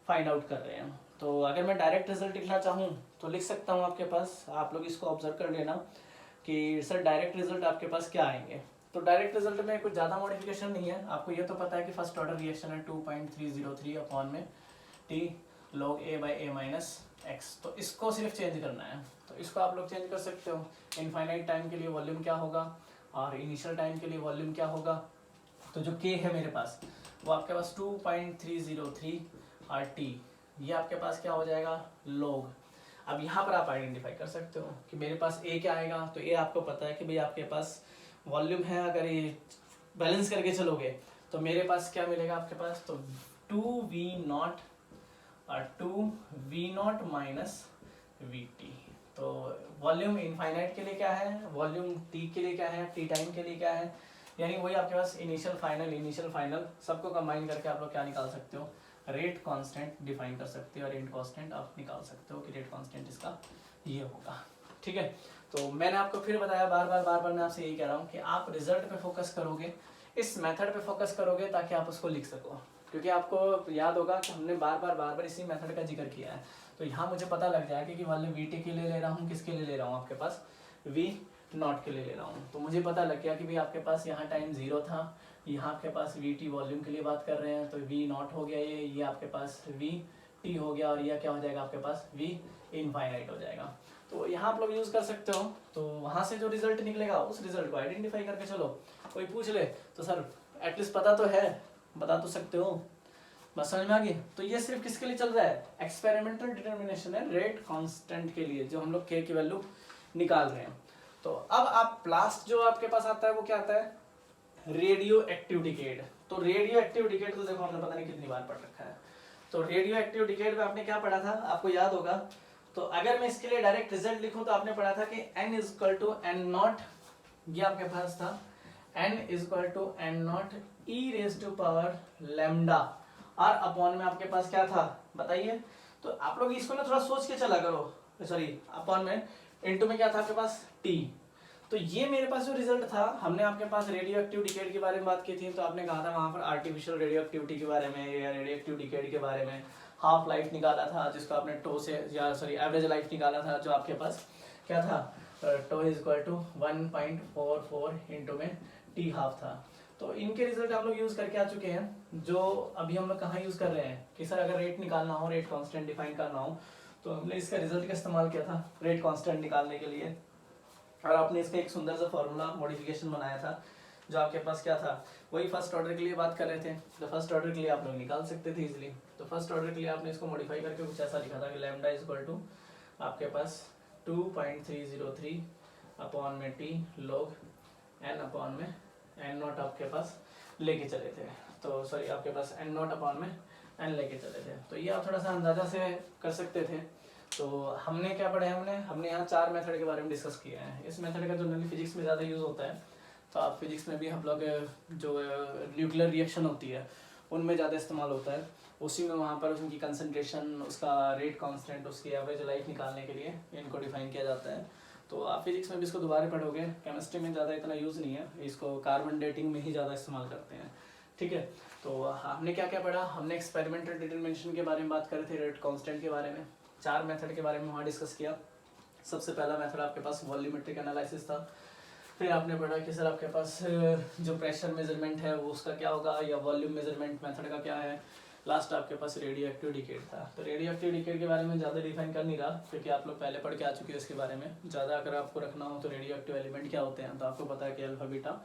फाइंड आउट कर रहे हैं। तो अगर मैं डायरेक्ट रिजल्ट लिखना चाहूँ तो लिख सकता हूँ आपके पास, आप लोग इसको ऑब्जर्व कर लेना कि सर डायरेक्ट रिजल्ट आपके पास क्या आएंगे। तो डायरेक्ट रिजल्ट में कुछ ज़्यादा मॉडिफिकेशन नहीं है, आपको ये तो पता है कि फर्स्ट ऑर्डर रिएक्शन है 2.303 अपॉन में t log A/A-x, तो इसको सिर्फ चेंज करना है। तो इसको आप लोग चेंज कर सकते हो, इनफाइनाइट टाइम के लिए वॉल्यूम क्या होगा और इनिशियल टाइम के लिए वॉल्यूम क्या होगा। तो जो k है मेरे पास वो आपके पास 2.303 और t, ये आपके पास क्या हो जाएगा, log। अब यहाँ पर आप आइडेंटिफाई कर सकते हो कि मेरे पास ए क्या आएगा, तो ए आपको पता है कि भाई आपके पास वॉल्यूम है, अगर ये बैलेंस करके चलोगे तो मेरे पास क्या मिलेगा आपके पास, तो 2v0 और 2v0 माइनस वी टी। तो वॉल्यूम इनफाइनाइट के लिए क्या है, वॉल्यूम टी के लिए क्या है, टी टाइम के लिए क्या है, यानी वही आपके पास इनिशियल फाइनल सबको कंबाइन करके आप लोग क्या निकाल सकते हो, रेट कांस्टेंट डिफाइन कर सकते हो और रेट कांस्टेंट आप निकाल सकते हो कि रेट कांस्टेंट इसका ये होगा। ठीक है, तो मैंने आपको फिर बताया, बार बार मैं आपसे यही कह रहा हूँ कि आप रिजल्ट पे फोकस करोगे, इस मेथड पे फोकस करोगे ताकि आप उसको लिख सको, क्योंकि आपको याद होगा कि हमने बार बार इसी मेथड का जिक्र किया है। तो यहाँ मुझे पता लग जाएगा कि वॉल्यूम वी टी के लिए ले रहा हूँ, किसके लिए ले रहा हूँ, आपके पास वी नॉट के लिए ले रहा हूँ। तो मुझे पता लग गया कि भाई आपके पास यहाँ टाइम 0 था, यहाँ आपके पास वी टी वॉल्यूम के लिए बात कर रहे हैं, तो वी नॉट हो गया, ये आपके पास वी टी हो गया, और यह क्या हो जाएगा आपके पास वी इनफाइनाइट हो जाएगा। तो यहाँ आप लोग यूज कर सकते हो। तो वहाँ से जो रिजल्ट निकलेगा उस रिजल्ट को आइडेंटिफाई करके चलो। कोई पूछ ले तो सर एटलीस्ट पता तो है, बता तो सकते हो, बस समझ में आ गई। तो ये सिर्फ किसके लिए चल रहा है, एक्सपेरिमेंटल डिटर्मिनेशन है रेट कांस्टेंट के लिए, जो हम लोग के की वैल्यू निकाल रहे हैं। तो अब आप लास्ट जो आपके पास आता है वो क्या आता है, रेडियो एक्टिव डिकेड। तो रेडियो एक्टिव डिकेड तो देखो हमने पता नहीं कितनी बार पढ़ रखा है। तो रेडियो एक्टिव डिकेड में आपने क्या पढ़ा था, आपको याद होगा। तो अगर मैं इसके लिए डायरेक्ट रिजल्ट लिखूं तो आपने पढ़ा था कि n equal to N naught, ये आपके पास था n equal to N naught E raise to power lambda, और अपॉन में आपके पास क्या था बताइए। तो आप लोग इसको ना थोड़ा सोच के चला करो, सॉरी अपॉन में इनटू में क्या था आपके पास t। तो ये मेरे पास जो रिजल्ट था, हमने आपके पास रेडियो एक्टिव डिकेड के बारे में बात की थी, तो आपने कहा था वहां पर आर्टिफिशियल रेडियो एक्टिविटी के बारे में या रेडियो एक्टिव डिकेड के बारे में हाफ लाइफ निकाला था, जिसको आपने टो से या सॉरी एवरेज लाइफ निकाला था, जो आपके पास क्या था tau is equal to 1.44 into में टी हाफ था। तो इनके रिजल्ट हम लोग यूज करके आ चुके हैं, जो अभी हम लोग कहाँ यूज कर रहे हैं कि सर अगर रेट निकालना हो, रेट कांस्टेंट डिफाइन करना हो, तो हमने इसका रिजल्ट का इस्तेमाल किया था रेट कांस्टेंट निकालने के लिए, और आपने इसका एक सुंदर सा फॉर्मूला मॉडिफिकेशन बनाया था, जो आपके पास क्या था वही फर्स्ट ऑर्डर के लिए बात कर रहे थे। तो फर्स्ट ऑर्डर के लिए आप लोग निकाल सकते थे इजीली। तो फर्स्ट ऑर्डर के लिए आपने इसको मॉडिफाई करके कुछ ऐसा लिखा था कि लैम्डा इज इक्वल टू आपके पास 2.303 अपॉन में टी लॉग एन अपॉन में एन नॉट आपके पास लेके चले थे, तो सॉरी आपके पास एन नॉट अपॉन में एन लेके चले थे। तो ये आप थोड़ा सा अंदाजा से कर सकते थे। तो हमने क्या पढ़ा है, हमने यहाँ 4 मेथड के बारे में डिस्कस किया है। इस मेथड का जनरली फिजिक्स में ज़्यादा यूज़ होता है, तो आप फिजिक्स में भी हम लोग जो न्यूक्लियर रिएक्शन होती है उनमें ज़्यादा इस्तेमाल होता है। उसी में वहाँ पर उनकी कंसनट्रेशन, उसका रेट कांस्टेंट, उसकी एवरेज लाइफ निकालने के लिए इनको डिफाइन किया जाता है। तो आप फिजिक्स में भी इसको दोबारा पढ़ोगे, केमिस्ट्री में ज़्यादा इतना यूज़ नहीं है, इसको कार्बन डेटिंग में ही ज़्यादा इस्तेमाल करते हैं। ठीक है, तो हमने क्या क्या पढ़ा, हमने एक्सपेरिमेंटल डिटरमिनेशन के बारे में बात करे थे, रेट कांस्टेंट के बारे में, 4 मेथड के बारे में वहाँ डिस्कस किया। सबसे पहला मेथड आपके पास वॉल्यूमेट्रिक एनालिसिस था। फिर आपने पढ़ा कि सर आपके पास जो प्रेशर मेजरमेंट है वो उसका क्या होगा, या वॉल्यूम मेजरमेंट मेथड का क्या है। लास्ट आपके पास रेडियो एक्टिव डिकेड था। तो रेडियो एक्टिव डिकेड के बारे में ज़्यादा डिफाइन कर नहीं रहा, क्योंकि आप लोग पहले पढ़ के आ चुके हैं इसके बारे में। ज़्यादा अगर आपको रखना हो तो रेडियो एक्टिव एलिमेंट क्या होते हैं, तो आपको पता है कि अल्फा बीटा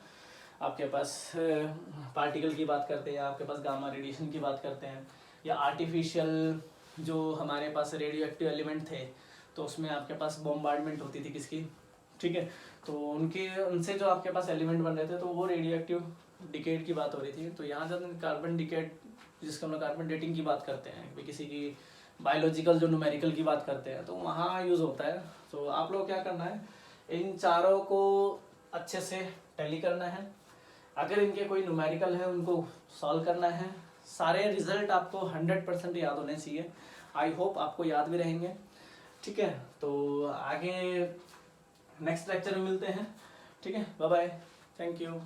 आपके पास पार्टिकल की बात करते हैं, आपके पास गामा रेडिएशन की बात करते हैं, या आर्टिफिशियल जो हमारे पास रेडियो एक्टिव एलिमेंट थे, तो उसमें आपके पास बॉम्बार्डमेंट होती थी किसकी, ठीक है, तो उनसे जो आपके पास एलिमेंट बन रहे थे, तो वो रेडियो एक्टिव डिकेड की बात हो रही थी। तो यहाँ जब कार्बन डिकेड, जिसको हम लोग कार्बन डेटिंग की बात करते हैं, किसी की बायोलॉजिकल जो न्यूमेरिकल की बात करते हैं, तो वहाँ यूज़ होता है। तो आप लोग क्या करना है, इन चारों को अच्छे से टैली करना है। अगर इनके कोई न्यूमेरिकल है उनको सॉल्व करना है। सारे रिजल्ट आपको 100% याद होने चाहिए। आई होप आपको याद भी रहेंगे। ठीक है, तो आगे नेक्स्ट लेक्चर में मिलते हैं। ठीक है, बाय बाय, थैंक यू।